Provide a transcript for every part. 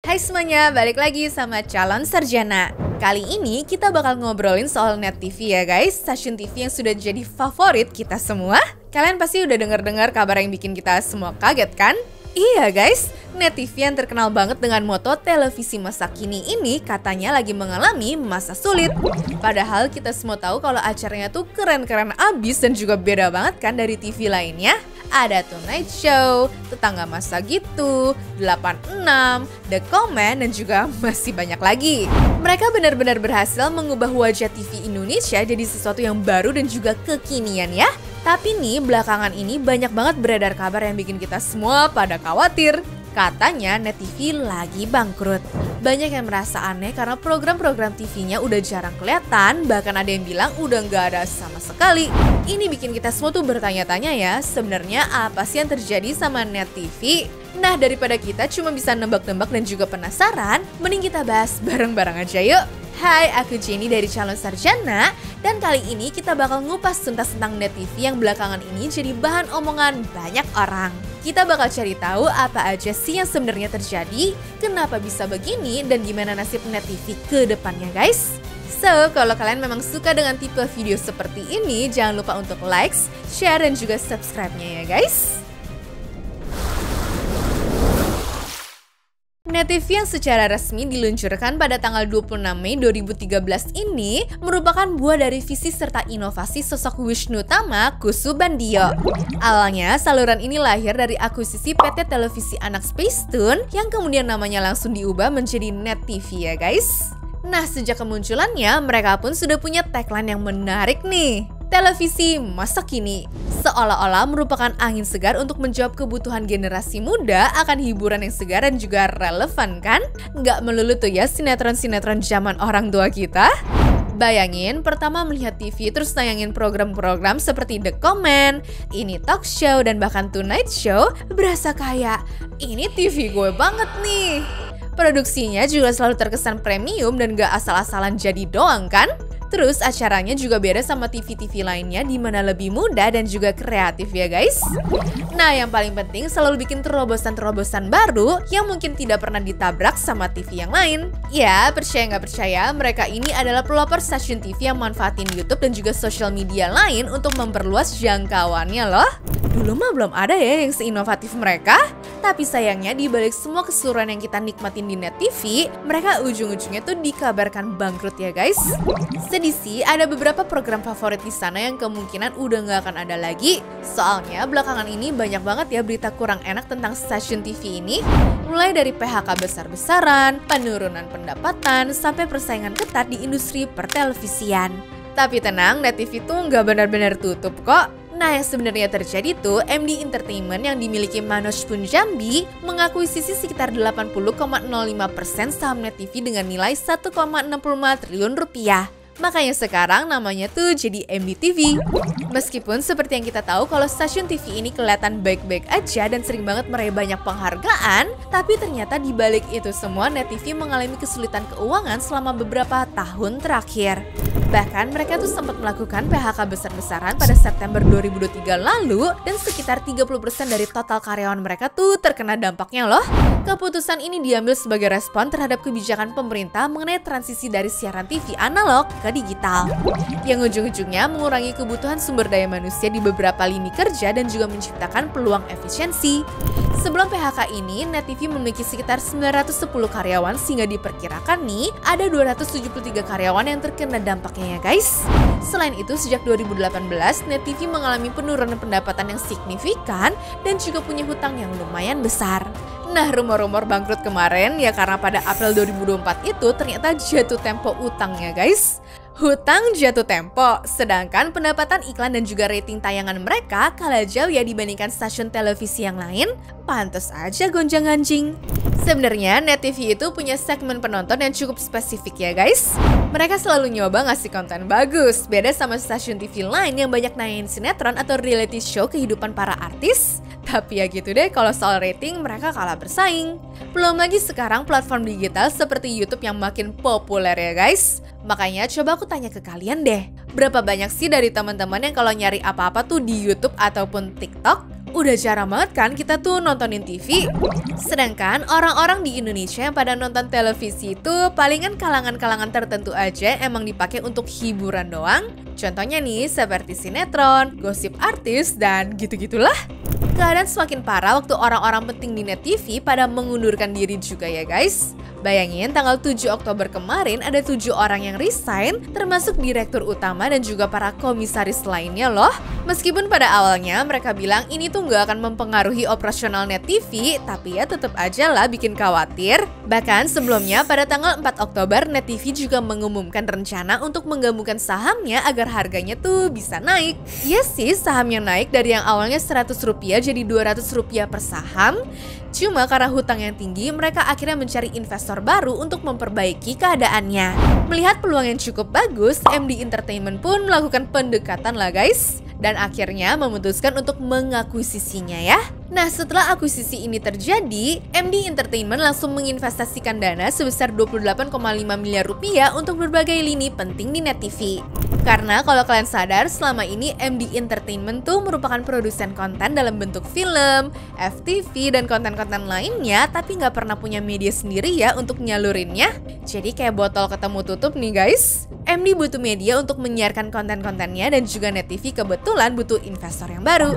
Hai semuanya, balik lagi sama Calon Sarjana. Kali ini kita bakal ngobrolin soal Net TV ya guys, stasiun TV yang sudah jadi favorit kita semua. Kalian pasti udah denger-dengar kabar yang bikin kita semua kaget kan? Iya guys, Net TV yang terkenal banget dengan moto televisi masa kini ini katanya lagi mengalami masa sulit. Padahal kita semua tahu kalau acaranya tuh keren-keren abis dan juga beda banget kan dari TV lainnya. Ada Tonight Show, Tetangga Masa Gitu, 86, The Comment, dan juga masih banyak lagi. Mereka benar-benar berhasil mengubah wajah TV Indonesia jadi sesuatu yang baru dan juga kekinian ya. Tapi nih belakangan ini banyak banget beredar kabar yang bikin kita semua pada khawatir. Katanya Net TV lagi bangkrut. Banyak yang merasa aneh karena program-program TV-nya udah jarang kelihatan, bahkan ada yang bilang udah nggak ada sama sekali. Ini bikin kita semua tuh bertanya-tanya ya, sebenarnya apa sih yang terjadi sama Net TV? Nah, daripada kita cuma bisa nebak-nebak dan juga penasaran, mending kita bahas bareng-bareng aja yuk. Hai, aku Jenny dari Calon Sarjana, dan kali ini kita bakal ngupas tuntas tentang Net TV yang belakangan ini jadi bahan omongan banyak orang. Kita bakal cari tahu apa aja sih yang sebenarnya terjadi, kenapa bisa begini, dan gimana nasib Net TV ke depannya guys. So, kalau kalian memang suka dengan tipe video seperti ini, jangan lupa untuk like, share, dan juga subscribe-nya ya guys. Net TV yang secara resmi diluncurkan pada tanggal 26 Mei 2013 ini merupakan buah dari visi serta inovasi sosok Wisnu Tama Kusubandio. Awalnya, saluran ini lahir dari akuisisi PT Televisi Anak Spacetoon yang kemudian namanya langsung diubah menjadi Net TV ya guys. Nah, sejak kemunculannya, mereka pun sudah punya tagline yang menarik nih. Televisi masa kini, seolah-olah merupakan angin segar untuk menjawab kebutuhan generasi muda akan hiburan yang segar dan juga relevan kan? Nggak melulu tuh ya sinetron-sinetron zaman orang tua kita. Bayangin, pertama melihat TV terus tayangin program-program seperti The Comment, Ini Talk Show, dan bahkan Tonight Show, berasa kayak, ini TV gue banget nih. Produksinya juga selalu terkesan premium dan gak asal-asalan jadi doang kan? Terus acaranya juga beda sama TV-TV lainnya di mana lebih muda dan juga kreatif ya guys. Nah, yang paling penting selalu bikin terobosan-terobosan baru yang mungkin tidak pernah ditabrak sama TV yang lain. Ya, percaya nggak percaya, mereka ini adalah pelopor stasiun TV yang manfaatin YouTube dan juga sosial media lain untuk memperluas jangkauannya loh. Dulu mah belum ada ya yang seinovatif mereka. Tapi sayangnya di balik semua keseluruhan yang kita nikmatin di Net TV, mereka ujung-ujungnya tuh dikabarkan bangkrut ya guys. Sedih sih, ada beberapa program favorit di sana yang kemungkinan udah nggak akan ada lagi. Soalnya belakangan ini banyak banget ya berita kurang enak tentang stasiun TV ini. Mulai dari PHK besar-besaran, penurunan pendapatan, sampai persaingan ketat di industri pertelevisian. Tapi tenang, Net TV tuh nggak benar-benar tutup kok. Nah, yang sebenarnya terjadi tuh, MD Entertainment yang dimiliki Manoj Punjabi mengakuisisi sekitar 80,05% saham Net TV dengan nilai 1,65 triliun rupiah. Makanya sekarang namanya tuh jadi MDTV. Meskipun seperti yang kita tahu kalau stasiun TV ini kelihatan baik-baik aja dan sering banget meraih banyak penghargaan, tapi ternyata di balik itu semua Net TV mengalami kesulitan keuangan selama beberapa tahun terakhir. Bahkan mereka tuh sempat melakukan PHK besar-besaran pada September 2023 lalu dan sekitar 30% dari total karyawan mereka tuh terkena dampaknya loh. Keputusan ini diambil sebagai respon terhadap kebijakan pemerintah mengenai transisi dari siaran TV analog ke digital, yang ujung-ujungnya mengurangi kebutuhan sumber daya manusia di beberapa lini kerja dan juga menciptakan peluang efisiensi. Sebelum PHK ini, Net TV memiliki sekitar 910 karyawan sehingga diperkirakan nih ada 273 karyawan yang terkena dampaknya ya guys. Selain itu, sejak 2018, Net TV mengalami penurunan pendapatan yang signifikan dan juga punya hutang yang lumayan besar. Nah, rumor-rumor bangkrut kemarin ya karena pada April 2024 itu ternyata jatuh tempo utangnya guys. Hutang jatuh tempo, sedangkan pendapatan iklan dan juga rating tayangan mereka kalah jauh ya dibandingkan stasiun televisi yang lain, pantas aja gonjang-ganjing. Sebenarnya Net TV itu punya segmen penonton yang cukup spesifik ya guys. Mereka selalu nyoba ngasih konten bagus, beda sama stasiun TV lain yang banyak nayangin sinetron atau reality show kehidupan para artis. Tapi ya gitu deh, kalau soal rating mereka kalah bersaing. Belum lagi sekarang platform digital seperti YouTube yang makin populer ya guys. Makanya coba aku tanya ke kalian deh, berapa banyak sih dari teman-teman yang kalau nyari apa-apa tuh di YouTube ataupun TikTok Udah jarang banget kan kita tuh nontonin TV. Sedangkan orang-orang di Indonesia yang pada nonton televisi itu palingan kalangan-kalangan tertentu aja emang dipakai untuk hiburan doang. Contohnya nih seperti sinetron, gosip artis, dan gitu-gitulah. Keadaan semakin parah waktu orang-orang penting di Net TV pada mengundurkan diri juga ya guys. Bayangin tanggal 7 Oktober kemarin ada 7 orang yang resign, termasuk direktur utama dan juga para komisaris lainnya loh. Meskipun pada awalnya mereka bilang ini tuh nggak akan mempengaruhi operasional Net TV, tapi ya tetap aja lah bikin khawatir. Bahkan sebelumnya pada tanggal 4 Oktober Net TV juga mengumumkan rencana untuk menggabungkan sahamnya agar harganya tuh bisa naik. Ya sih, sahamnya naik dari yang awalnya Rp100 jadi Rp200 per saham. Cuma karena hutang yang tinggi, mereka akhirnya mencari investor baru untuk memperbaiki keadaannya. Melihat peluang yang cukup bagus, MD Entertainment pun melakukan pendekatan lah guys. Dan akhirnya memutuskan untuk mengakuisisinya ya. Nah, setelah akuisisi ini terjadi, MD Entertainment langsung menginvestasikan dana sebesar Rp28,5 miliar untuk berbagai lini penting di Net TV. Karena kalau kalian sadar, selama ini MD Entertainment tuh merupakan produsen konten dalam bentuk film, FTV, dan konten-konten lainnya, tapi nggak pernah punya media sendiri ya untuk nyalurinnya. Jadi kayak botol ketemu tutup nih guys. MD butuh media untuk menyiarkan konten-kontennya dan juga Net TV kebetulan butuh investor yang baru.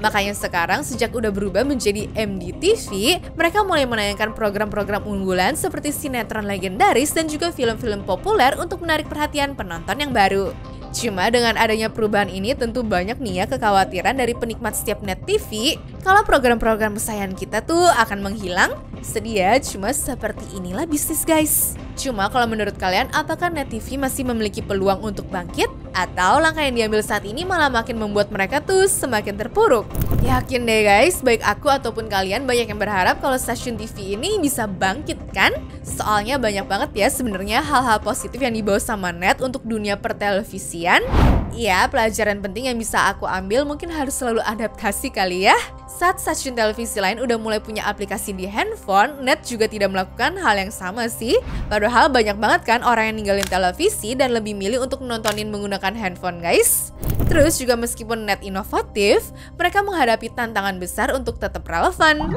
Makanya sekarang sejak udah berubah menjadi MD TV, mereka mulai menayangkan program-program unggulan seperti sinetron legendaris dan juga film-film populer untuk menarik perhatian penonton yang baru. Cuma dengan adanya perubahan ini tentu banyak nih ya kekhawatiran dari penikmat setiap Net TV kalau program-program kesayangan kita tuh akan menghilang. Sedih ya, cuma seperti inilah bisnis guys. Cuma kalau menurut kalian, apakah Net TV masih memiliki peluang untuk bangkit? Atau langkah yang diambil saat ini malah makin membuat mereka tuh semakin terpuruk? Yakin deh guys, baik aku ataupun kalian banyak yang berharap kalau stasiun TV ini bisa bangkit kan? Soalnya banyak banget ya sebenarnya hal-hal positif yang dibawa sama Net untuk dunia pertelevisian. Iya, pelajaran penting yang bisa aku ambil mungkin harus selalu adaptasi kali ya. Saat stasiun televisi lain udah mulai punya aplikasi di handphone, Net juga tidak melakukan hal yang sama sih. Padahal banyak banget kan orang yang ninggalin televisi dan lebih milih untuk nontonin menggunakan handphone guys. Terus juga meskipun Net inovatif, mereka menghadapi tantangan besar untuk tetap relevan.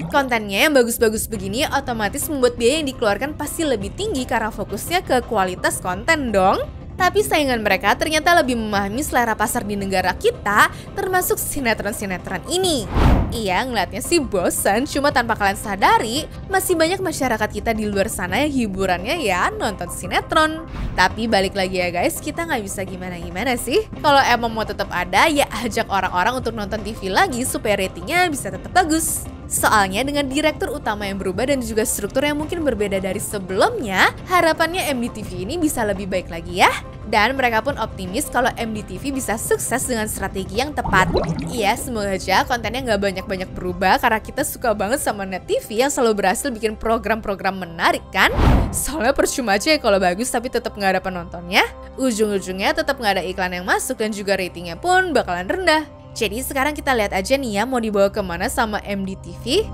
Kontennya yang bagus-bagus begini otomatis membuat biaya yang dikeluarkan pasti lebih tinggi karena fokusnya ke kualitas konten dong. Tapi saingan mereka ternyata lebih memahami selera pasar di negara kita, termasuk sinetron-sinetron ini. Iya, ngeliatnya sih bosan, cuma tanpa kalian sadari, masih banyak masyarakat kita di luar sana yang hiburannya ya nonton sinetron. Tapi balik lagi ya guys, kita nggak bisa gimana-gimana sih. Kalau emang mau tetap ada, ya ajak orang-orang untuk nonton TV lagi supaya ratingnya bisa tetap bagus. Soalnya dengan direktur utama yang berubah dan juga struktur yang mungkin berbeda dari sebelumnya, harapannya MDTV ini bisa lebih baik lagi ya. Dan mereka pun optimis kalau MDTV bisa sukses dengan strategi yang tepat. Iya, semoga aja kontennya nggak banyak-banyak berubah karena kita suka banget sama Net TV yang selalu berhasil bikin program-program menarik kan? Soalnya percuma aja ya kalau bagus tapi tetap nggak ada penontonnya. Ujung-ujungnya tetap nggak ada iklan yang masuk dan juga ratingnya pun bakalan rendah. Jadi sekarang kita lihat aja nih ya mau dibawa kemana sama MDTV.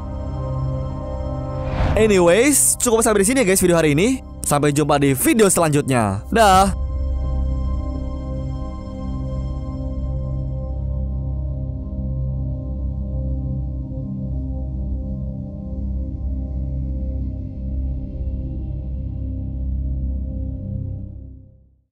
Anyways, cukup sampai di sini ya guys video hari ini. Sampai jumpa di video selanjutnya. Dah.